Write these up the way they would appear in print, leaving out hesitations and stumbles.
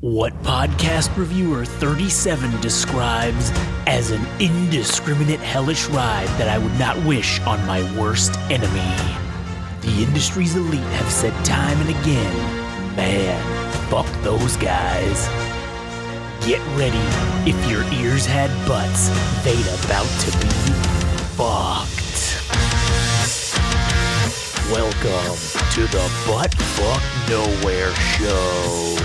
What podcast reviewer 37 describes as an indiscriminate hellish ride that I would not wish on my worst enemy. The industry's elite have said time and again, man, fuck those guys. Get ready, if your ears had butts, they'd about to be fucked. Welcome to the Butt Fuck Nowhere Show.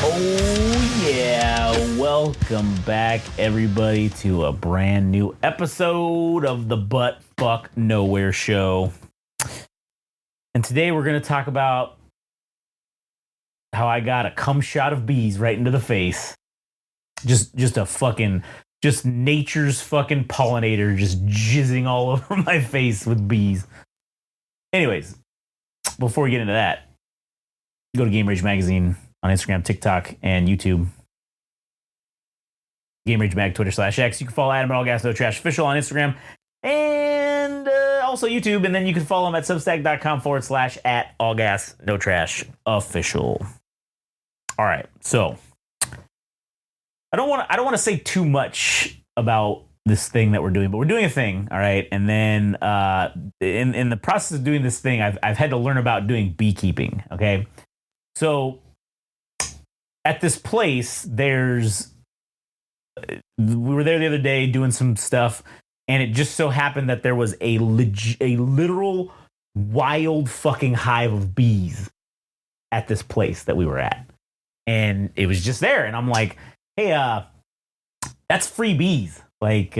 Oh yeah, welcome back everybody to a brand new episode of the Butt Fuck Nowhere Show. And today we're going to talk about how I got a cum shot of bees right into the face. Just nature's fucking pollinator just jizzing all over my face with bees. Anyways, before we get into that, go to Game Rage Magazine on Instagram, TikTok, and YouTube. Game Rage Mag, Twitter/X. You can follow Adam at All Gas No Trash Official on Instagram and also YouTube. And then you can follow him at substack.com/at All Gas No Trash Official. All right, so I don't want to say too much about this thing that we're doing, but we're doing a thing, all right. And then in the process of doing this thing, I've had to learn about doing beekeeping. Okay, so at this place, we were there the other day doing some stuff, and it just so happened that there was a literal wild fucking hive of bees at this place that we were at, and it was just there, and I'm like, hey, that's free bees. Like,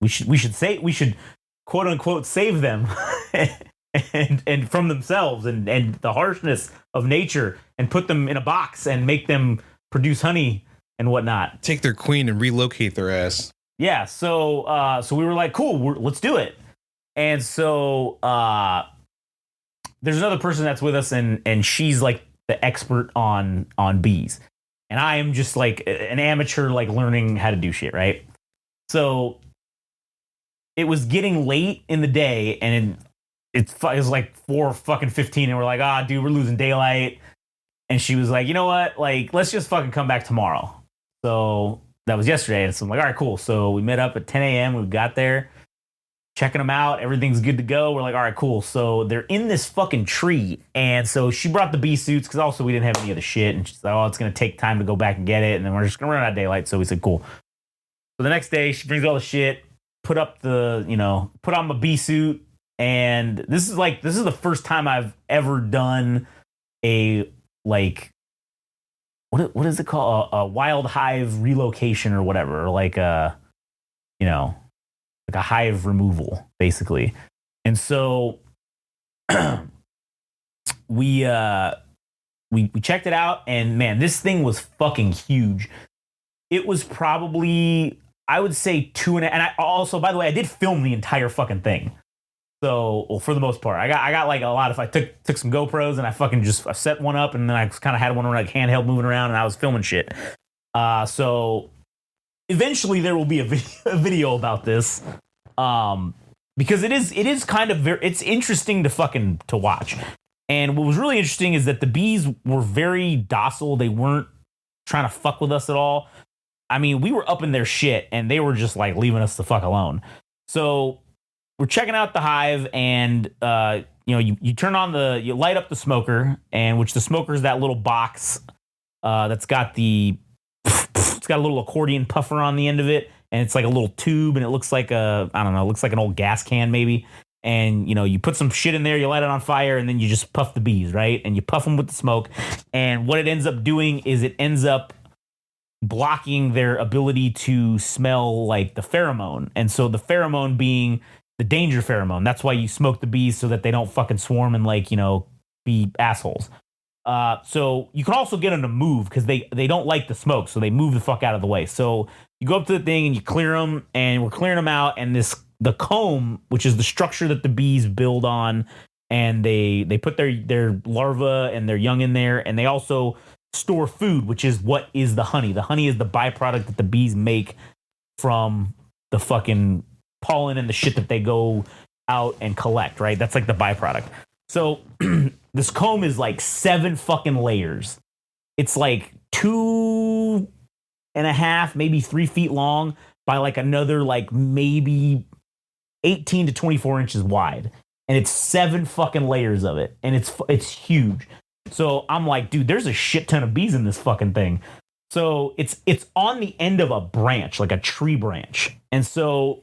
we should quote unquote save them and from themselves and the harshness of nature and put them in a box and make them produce honey and whatnot. Take their queen and relocate their ass. Yeah. So we were like, cool, let's do it. And so there's another person that's with us and she's like the expert on bees. And I am just like an amateur, like learning how to do shit, right? So it was getting late in the day, and it was like 4:15, and we're like, dude, we're losing daylight. And she was like, you know what? Like, let's just fucking come back tomorrow. So that was yesterday, and so I'm like, all right, cool. So we met up at 10 a.m. We got there, checking them out. Everything's good to go. We're like, all right, cool. So they're in this fucking tree. And so she brought the bee suits because also we didn't have any of the shit. And she's like, it's going to take time to go back and get it. And then we're just going to run out of daylight. So we said, cool. So the next day she brings all the shit, put on my bee suit. And this is the first time I've ever done a, like, what is it called? A wild hive relocation or whatever. Or like a hive removal, basically. And so we checked it out, and man, this thing was fucking huge. It was probably, I would say 2.5. And I also, by the way, I did film the entire fucking thing. So, well, for the most part, I got like a lot of, I took some GoPros and I set one up, and then I kind of had one like handheld moving around, and I was filming shit. So eventually there will be a video about this. Because it is kind of it's interesting to watch. And what was really interesting is that the bees were very docile. They weren't trying to fuck with us at all. I mean, we were up in their shit, and they were just like leaving us the fuck alone. So we're checking out the hive, and you turn on you light up the smoker, and which the smoker is that little box that's got it's got a little accordion puffer on the end of it, and it's like a little tube, and it looks like looks like an old gas can maybe. And you put some shit in there, you light it on fire, and then you just puff the bees, right? And you puff them with the smoke. And what it ends up doing is it ends up blocking their ability to smell like the pheromone. And so the pheromone being the danger pheromone. That's why you smoke the bees, so that they don't fucking swarm and be assholes. So you can also get them to move because they don't like the smoke, so they move the fuck out of the way. So you go up to the thing and you clear them, and we're clearing them out. And the comb, which is the structure that the bees build on, and they put their larvae and their young in there, and they also store food, which is what is the honey. The honey is the byproduct that the bees make from the fucking pollen and the shit that they go out and collect, right? That's like the byproduct. So this comb is like 7 fucking layers. It's like 2.5, maybe 3 feet long by like another like maybe 18 to 24 inches wide. And it's 7 fucking layers of it. And it's huge. So I'm like, dude, there's a shit ton of bees in this fucking thing. So it's on the end of a branch, like a tree branch. And so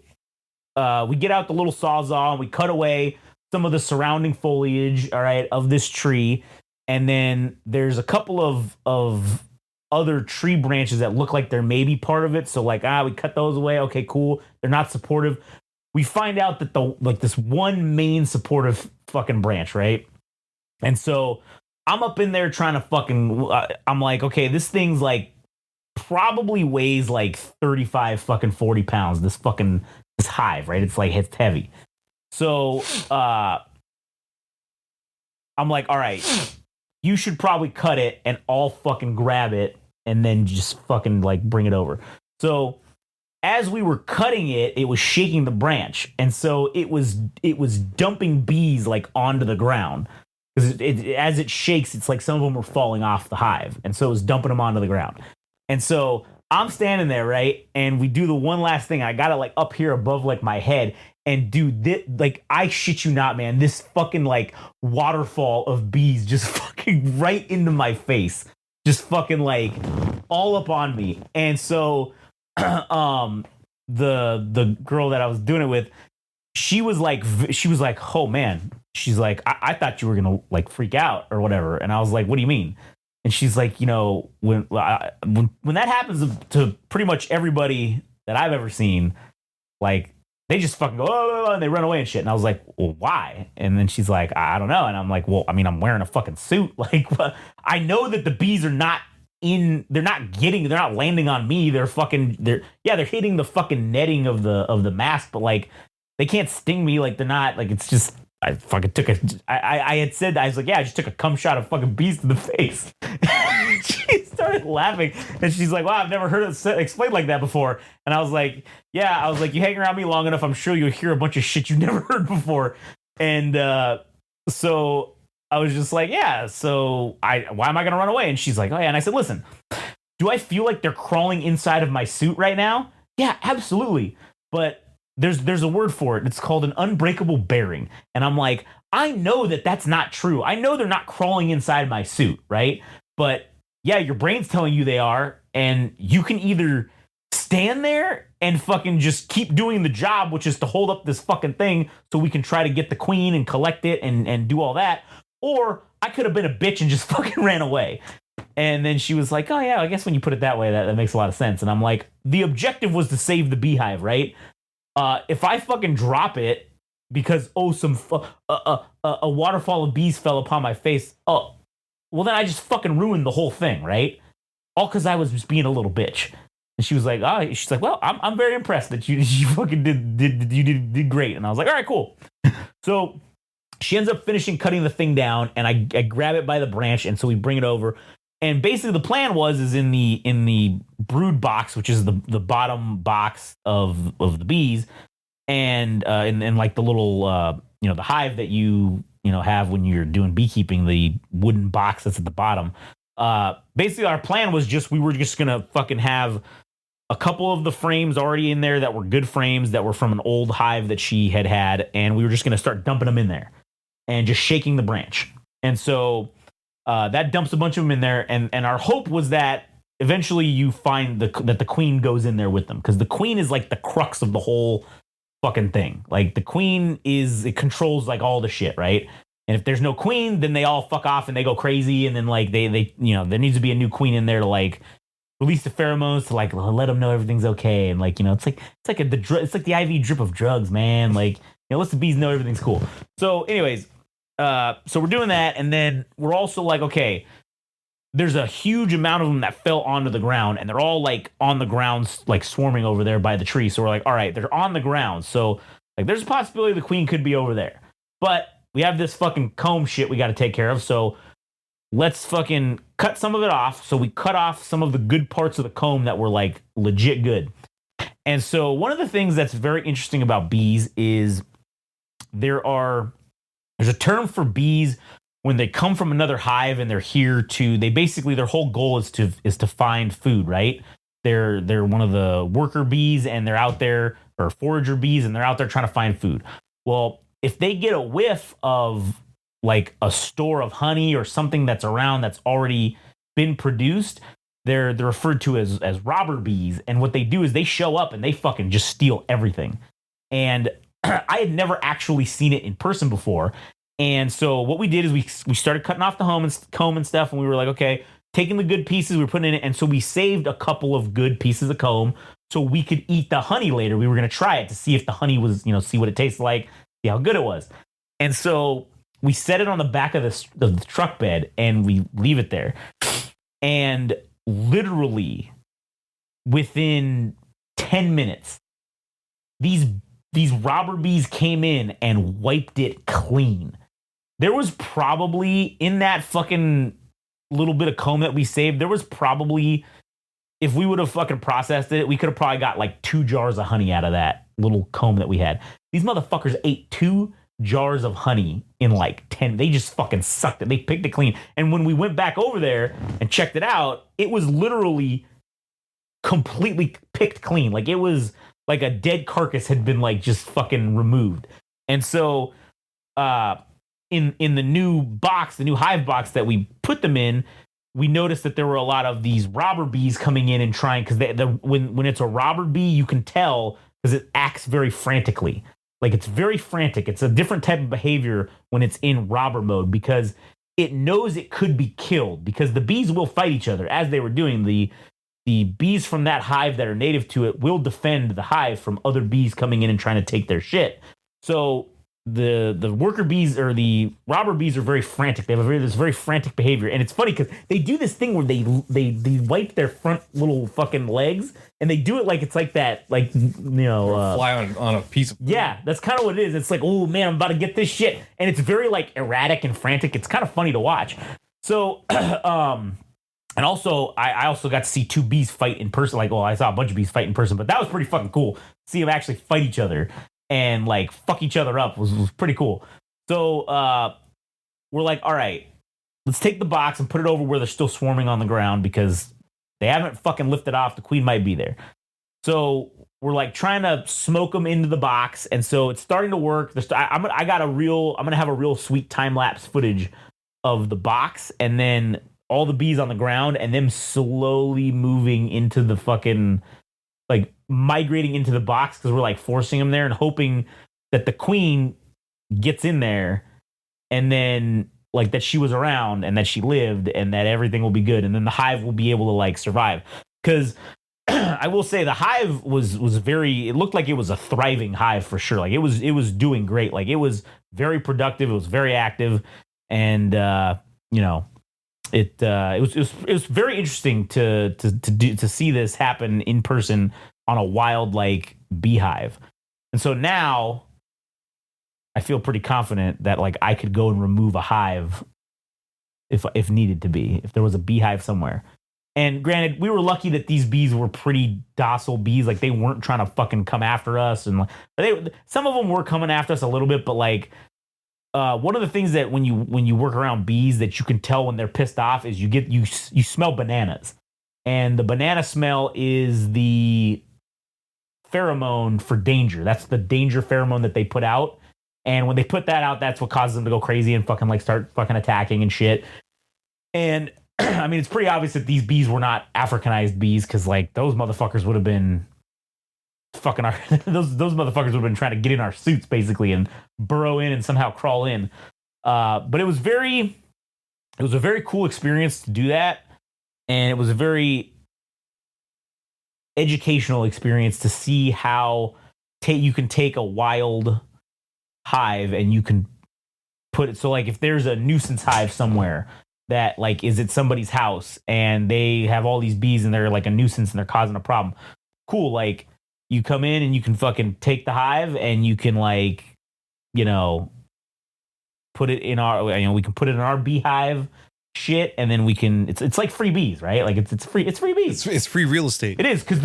we get out the little sawzall and we cut away some of the surrounding foliage, all right, of this tree. And then there's a couple of other tree branches that look like they're maybe part of it. So like, we cut those away. Okay, cool. They're not supportive. We find out that this one main supportive fucking branch, right? And so I'm up in there trying to fucking, I'm like, okay, this thing's like probably weighs like 35 fucking 40 pounds. This hive, right? It's like, it's heavy. So I'm like, all right, you should probably cut it and I'll fucking grab it and then just fucking like bring it over. So as we were cutting it, it was shaking the branch. And so it was dumping bees like onto the ground. Because as it shakes, it's like some of them were falling off the hive. And so it was dumping them onto the ground. And so I'm standing there, right? And we do the one last thing. I got it like up here above like my head. And dude, like, I shit you not, man, this fucking like waterfall of bees just fucking right into my face. Just fucking like all up on me. And so the girl that I was doing it with, she was like, oh man, she's like, I thought you were gonna like freak out or whatever. And I was like, what do you mean? And she's like, you know, when that happens to pretty much everybody that I've ever seen, like they just fucking go, oh, and they run away and shit. And I was like, well, why? And then she's like, I don't know. And I'm like, well, I mean, I'm wearing a fucking suit. Like, I know that the bees are not they're not landing on me. They're hitting the fucking netting of the mask, but like they can't sting me. Like they're not, like, it's just, I fucking I had said, I was like, yeah, I just took a cum shot of fucking bees to the face. She started laughing and she's like, wow, I've never heard it explained like that before. And I was like, yeah, you hang around me long enough, I'm sure you'll hear a bunch of shit you've never heard before. And so I was just like, yeah, so why am I going to run away? And she's like, oh yeah. And I said, listen, do I feel like they're crawling inside of my suit right now? Yeah, absolutely. But there's a word for it. It's called an unbreakable bearing. And I'm like, I know that that's not true. I know they're not crawling inside my suit, right? But yeah, your brain's telling you they are. And you can either stand there and fucking just keep doing the job, which is to hold up this fucking thing so we can try to get the queen and collect it and do all that. Or I could have been a bitch and just fucking ran away. And then she was like, oh yeah, I guess when you put it that way, that makes a lot of sense. And I'm like, the objective was to save the beehive, right? If I fucking drop it because, a waterfall of bees fell upon my face, well then I just fucking ruined the whole thing, right? All because I was just being a little bitch. And she was like, she's like, well, I'm very impressed that you fucking did great. And I was like, all right, cool. So she ends up finishing cutting the thing down, and I grab it by the branch, and so we bring it over. And basically the plan is in the brood box, which is the bottom box of the bees, and in like the little the hive that you have when you're doing beekeeping, the wooden box that's at the bottom. Basically our plan was we were just gonna fucking have a couple of the frames already in there that were good frames that were from an old hive that she had, and we were just gonna start dumping them in there and just shaking the branch. And so that dumps a bunch of them in there, and our hope was that eventually you find that the queen goes in there with them, because the queen is like the crux of the whole fucking thing. Like the queen it controls like all the shit, right? And if there's no queen, then they all fuck off and they go crazy, and then like they there needs to be a new queen in there to like release the pheromones to like let them know everything's okay, and like it's like the IV drip of drugs, man. Like lets the bees know everything's cool. So anyways. So we're doing that, and then we're also like, okay, there's a huge amount of them that fell onto the ground, and they're all like on the ground, like swarming over there by the tree. So we're like, all right, they're on the ground. So like, there's a possibility the queen could be over there, but we have this fucking comb shit we got to take care of. So let's fucking cut some of it off. So we cut off some of the good parts of the comb that were like legit good. And so one of the things that's very interesting about bees is there's a term for bees when they come from another hive and they're here to, they basically, their whole goal is to find food, right? They're one of the worker bees and they're out there, or forager bees, and they're out there trying to find food. Well, if they get a whiff of like a store of honey or something that's around that's already been produced, they're referred to as robber bees. And what they do is they show up and they fucking just steal everything. And I had never actually seen it in person before. And so what we did is we started cutting off the comb and stuff, and we were like, okay, taking the good pieces, we were putting in it. And so we saved a couple of good pieces of comb so we could eat the honey later. We were going to try it to see if the honey was, see what it tastes like, see how good it was. And so we set it on the back of the truck bed and we leave it there. And literally within 10 minutes, these robber bees came in and wiped it clean. There was probably, in that fucking little bit of comb that we saved, there was probably, if we would have fucking processed it, we could have probably got like 2 jars of honey out of that little comb that we had. These motherfuckers ate 2 jars of honey in like 10. They just fucking sucked it. They picked it clean. And when we went back over there and checked it out, it was literally completely picked clean. Like it was like a dead carcass had been like just fucking removed. And so in the new box, the new hive box that we put them in, we noticed that there were a lot of these robber bees coming in and trying, because when it's a robber bee, you can tell because it acts very frantically. Like it's very frantic. It's a different type of behavior when it's in robber mode because it knows it could be killed, because the bees will fight each other as they were doing. The bees from that hive that are native to it will defend the hive from other bees coming in and trying to take their shit. So the worker bees or the robber bees are very frantic. They have this very frantic behavior, and it's funny because they do this thing where they wipe their front little fucking legs, and they do it like it's like that, like fly on a piece of food. Yeah, that's kind of what it is. It's like, oh man, I'm about to get this shit, and it's very like erratic and frantic. It's kind of funny to watch. So and also I also got to see 2 bees fight in person. Like, well, I saw a bunch of bees fight in person, but that was pretty fucking cool. See them actually fight each other and like fuck each other up was pretty cool. So we're like, all right, let's take the box and put it over where they're still swarming on the ground, because they haven't fucking lifted off. The queen might be there. So we're like trying to smoke them into the box, and so it's starting to work. I'm gonna have a real sweet time lapse footage of the box, and then all the bees on the ground, and them slowly moving into the fucking, like migrating into the box, because we're like forcing them there and hoping that the queen gets in there, and then like that she was around and that she lived and that everything will be good, and then the hive will be able to like survive. Because I will say the hive was it looked like it was a thriving hive for sure. Like it was doing great. Like it was very productive. It was very active, and it was very interesting to see this happen in person on a wild like beehive. And so now I feel pretty confident that like I could go and remove a hive if needed to be, if there was a beehive somewhere. And granted, we were lucky that these bees were pretty docile bees. Like they weren't trying to fucking come after us, and some of them were coming after us a little bit. But like one of the things that when you work around bees that you can tell when they're pissed off is you smell bananas, and the banana smell is the pheromone for danger. That's the danger pheromone that they put out. And when they put that out, that's what causes them to go crazy and fucking like start fucking attacking and shit. And I mean, it's pretty obvious that these bees were not Africanized bees, because like those motherfuckers would have been fucking those motherfuckers would have been trying to get in our suits basically and burrow in and somehow crawl in. But it was a very cool experience to do that, and it was a very educational experience to see how you can take a wild hive and you can put it, so like if there's a nuisance hive somewhere that like is at somebody's house and they have all these bees and they're like a nuisance and they're causing a problem, cool, like you come in and you can fucking take the hive and you can like put it in our, we can put it in our beehive shit, and then we can, it's like free bees, right? Like it's free bees. It's free real estate. It is, because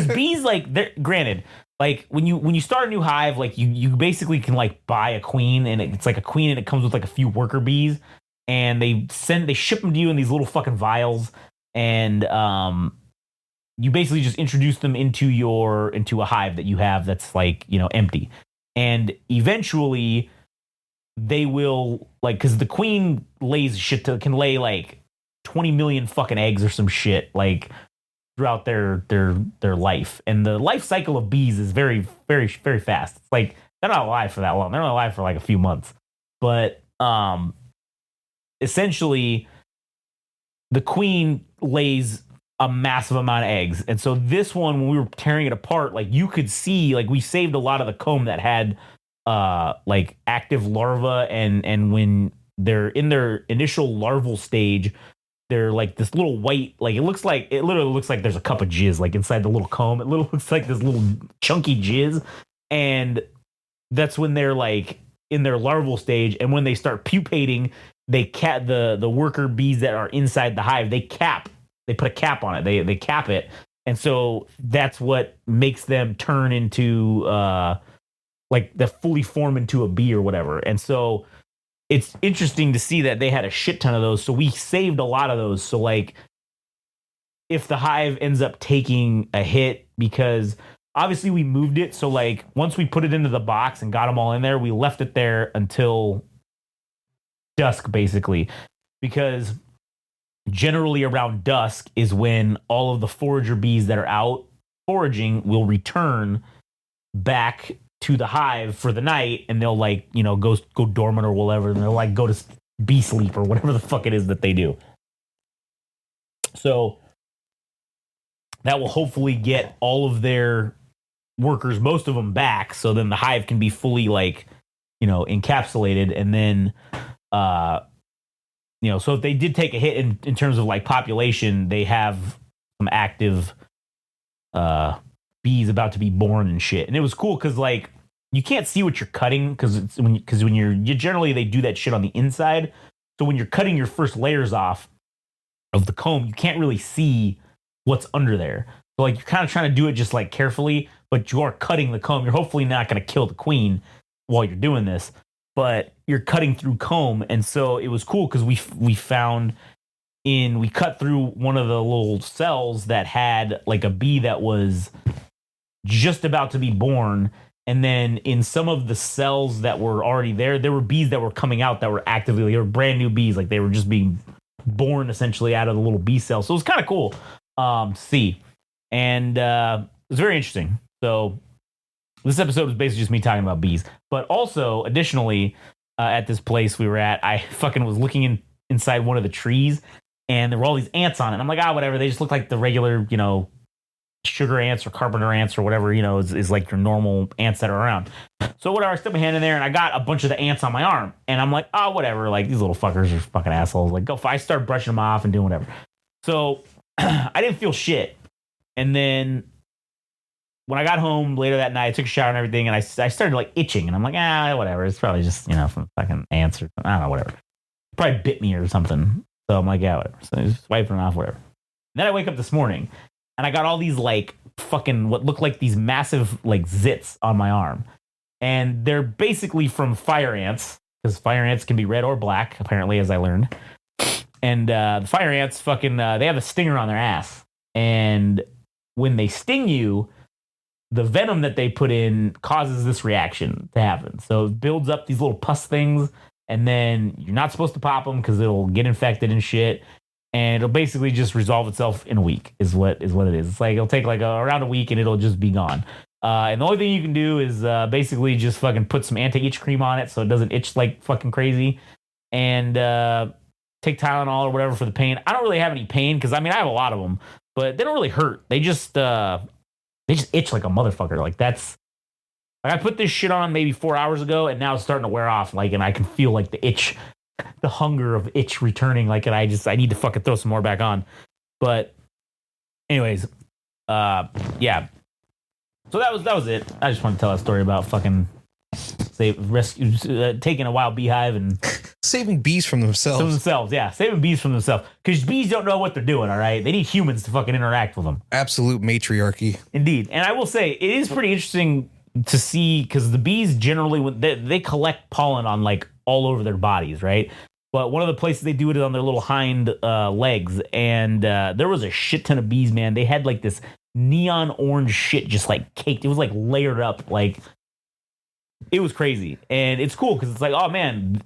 bees like, they're granted, like when you start a new hive, like you basically can like buy a queen, and it's like a queen, and it comes with like a few worker bees, and they ship them to you in these little fucking vials, and you basically just introduce them into a hive that you have that's like, you know, empty, and eventually they will, like, because the queen can lay like 20 million fucking eggs or some shit, like, throughout their life. And the life cycle of bees is very, very, very fast. It's like they're not alive for that long. They're only alive for like a few months. But essentially the queen lays a massive amount of eggs. And so this one, when we were tearing it apart, like you could see, like we saved a lot of the comb that had like active larvae, and when they're in their initial larval stage, they're like this little white, like it literally looks like there's a cup of jizz like inside the little comb. It looks like this little chunky jizz. And that's when they're like in their larval stage. And when they start pupating, they cap the worker bees that are inside the hive. They put a cap on it. They cap it. And so that's what makes them turn into like they fully form into a bee or whatever. And so it's interesting to see that they had a shit ton of those. So we saved a lot of those. So like if the hive ends up taking a hit, because obviously we moved it. So like once we put it into the box and got them all in there, we left it there until dusk, basically, because generally around dusk is when all of the forager bees that are out foraging will return back to the hive for the night, and they'll like, you know, go dormant or whatever, and they'll like go to bee sleep or whatever the fuck it is that they do. So that will hopefully get all of their workers, most of them, back, so then the hive can be fully like, you know, encapsulated. And then you know, so if they did take a hit in terms of like population, they have some active bees about to be born and shit. And it was cool because like you can't see what you're cutting, because when you generally they do that shit on the inside. So when you're cutting your first layers off of the comb, you can't really see what's under there. So like you're kind of trying to do it just like carefully, but you are cutting the comb. You're hopefully not going to kill the queen while you're doing this, but you're cutting through comb. And so it was cool because we cut through one of the little cells that had like a bee that was just about to be born. And then in some of the cells that were already there were bees that were coming out that were actively, they were brand new bees. Like they were just being born essentially out of the little bee cell. So it was kind of cool to see. And it was very interesting. So this episode was basically just me talking about bees. But also, additionally, at this place we were at, I fucking was looking inside one of the trees, and there were all these ants on it. I'm like, whatever. They just look like the regular, you know, sugar ants or carpenter ants or whatever, you know, is like your normal ants that are around. So whatever, I stuck my hand in there and I got a bunch of the ants on my arm, and I'm like, whatever, like these little fuckers are fucking assholes. Like I started brushing them off and doing whatever. So I didn't feel shit. And then when I got home later that night, I took a shower and everything, and I started like itching, and I'm like, whatever. It's probably just, you know, from fucking ants or something. I don't know, whatever. Probably bit me or something. So I'm like, whatever. So I just wiping it off, whatever. And then I wake up this morning, and I got all these like fucking what look like these massive like zits on my arm. And they're basically from fire ants, because fire ants can be red or black, apparently, as I learned. And the fire ants fucking, they have a stinger on their ass. And when they sting you, the venom that they put in causes this reaction to happen. So it builds up these little pus things, and then you're not supposed to pop them because it'll get infected and shit. And it'll basically just resolve itself in a week is what it is. It's like it'll take like around a week and it'll just be gone. And the only thing you can do is basically just fucking put some anti-itch cream on it so it doesn't itch like fucking crazy. And take Tylenol or whatever for the pain. I don't really have any pain because, I mean, I have a lot of them, but they don't really hurt. They just itch like a motherfucker. Like that's, like I put this shit on maybe 4 hours ago, and now it's starting to wear off. Like, and I can feel like the itch, the hunger of itch returning. Like, and I need to fucking throw some more back on. But anyways, yeah. So that was it. I just want to tell a story about fucking taking a wild beehive and saving bees from themselves. Saving bees from themselves. Because bees don't know what they're doing, all right? They need humans to fucking interact with them. Absolute matriarchy. Indeed. And I will say, it is pretty interesting to see, because the bees generally, they collect pollen on like all over their bodies, right? But one of the places they do it is on their little hind legs. And there was a shit ton of bees, man. They had like this neon orange shit just like caked. It was like layered up. Like, it was crazy. And it's cool because it's like, oh man,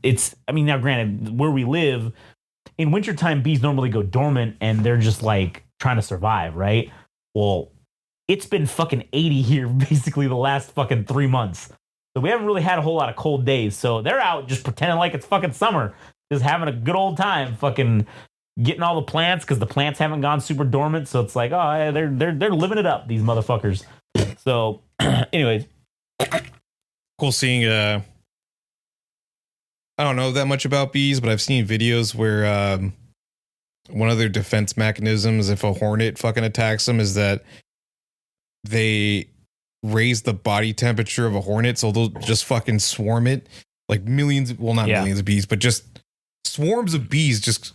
now granted, where we live, in wintertime, bees normally go dormant and they're just like trying to survive, right? Well, it's been fucking 80 here basically the last fucking 3 months. So we haven't really had a whole lot of cold days. So they're out just pretending like it's fucking summer, just having a good old time, fucking getting all the plants because the plants haven't gone super dormant. So it's like, oh, they're living it up, these motherfuckers. So, anyways, cool seeing. I don't know that much about bees, but I've seen videos where one of their defense mechanisms, if a hornet fucking attacks them, is that they raise the body temperature of a hornet, so they'll just fucking swarm it, like millions. Well, not millions of bees, but just swarms of bees just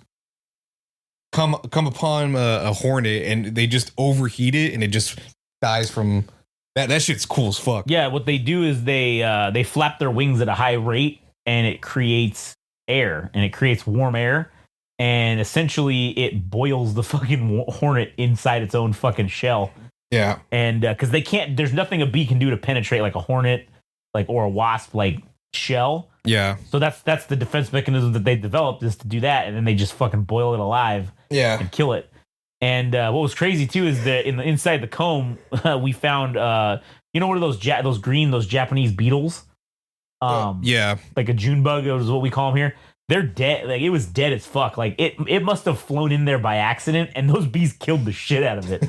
come upon a hornet, and they just overheat it, and it just dies from that. That shit's cool as fuck. Yeah, what they do is they flap their wings at a high rate, and it creates air, and it creates warm air, and essentially it boils the fucking hornet inside its own fucking shell. Yeah, and because they can't, there's nothing a bee can do to penetrate like a hornet, like, or a wasp like shell. Yeah. So that's the defense mechanism that they developed, is to do that, and then they just fucking boil it alive. Yeah. And kill it. And what was crazy too is that inside the comb we found what are those those Japanese beetles? Yeah. Like a June bug is what we call them here. They're dead. Like, it was dead as fuck. Like, it must have flown in there by accident, and those bees killed the shit out of it,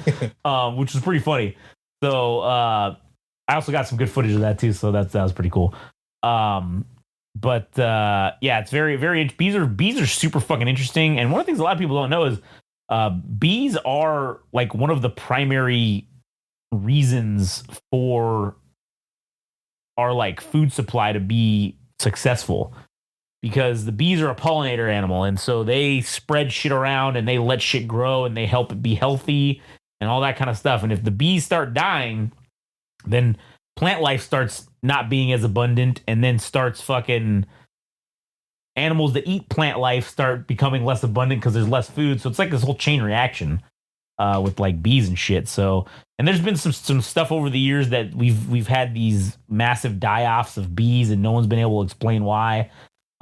which was pretty funny. So I also got some good footage of that too. So that was pretty cool. But it's very, very. Bees are super fucking interesting. And one of the things a lot of people don't know is bees are like one of the primary reasons for our like food supply to be successful. Because the bees are a pollinator animal, and so they spread shit around and they let shit grow and they help it be healthy and all that kind of stuff. And if the bees start dying, then plant life starts not being as abundant, and then starts fucking animals that eat plant life start becoming less abundant because there's less food. So it's like this whole chain reaction with like bees and shit. So, and there's been some stuff over the years that we've had these massive die-offs of bees, and no one's been able to explain why.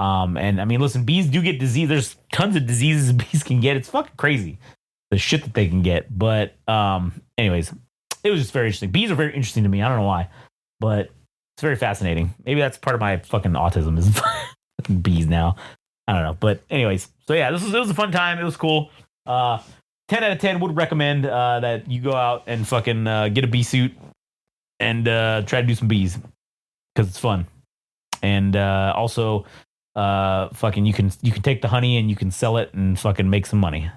And I mean, listen, bees do get disease. There's tons of diseases bees can get. It's fucking crazy, the shit that they can get. But anyways, it was just very interesting. Bees are very interesting to me. I don't know why, but it's very fascinating. Maybe that's part of my fucking autism is fucking bees now. I don't know. But anyways, so yeah, it was a fun time. It was cool. 10 out of 10 would recommend that you go out and fucking get a bee suit and try to do some bees, because it's fun. And also, fucking you can take the honey and you can sell it and fucking make some money.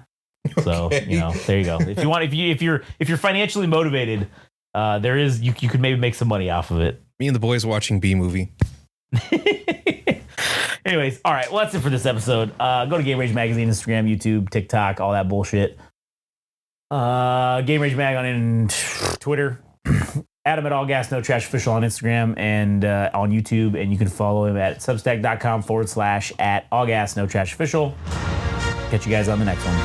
So there you go. If you want, if you're financially motivated, there is you could maybe make some money off of it. Me and the boys watching Bee Movie. Anyways, all right. Well, that's it for this episode. Go to Game Rage Magazine, Instagram, YouTube, TikTok, all that bullshit. Game Rage Mag on Twitter. Adam at All Gas No Trash Official on Instagram and on YouTube, and you can follow him at substack.com/at All Gas No Trash Official. Catch you guys on the next one.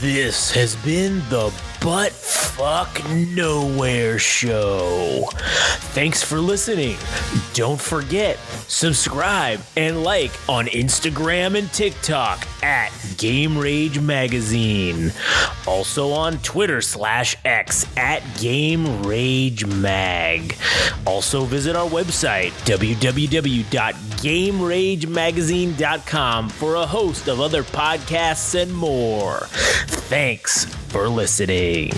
This has been the Butt Fuck Nowhere Show. Thanks for listening. Don't forget, subscribe and like on Instagram and TikTok at Game Rage Magazine. Also on Twitter/X at Game Rage Mag. Also visit our website, www.GameRageMagazine.com, for a host of other podcasts and more. Thanks for listening.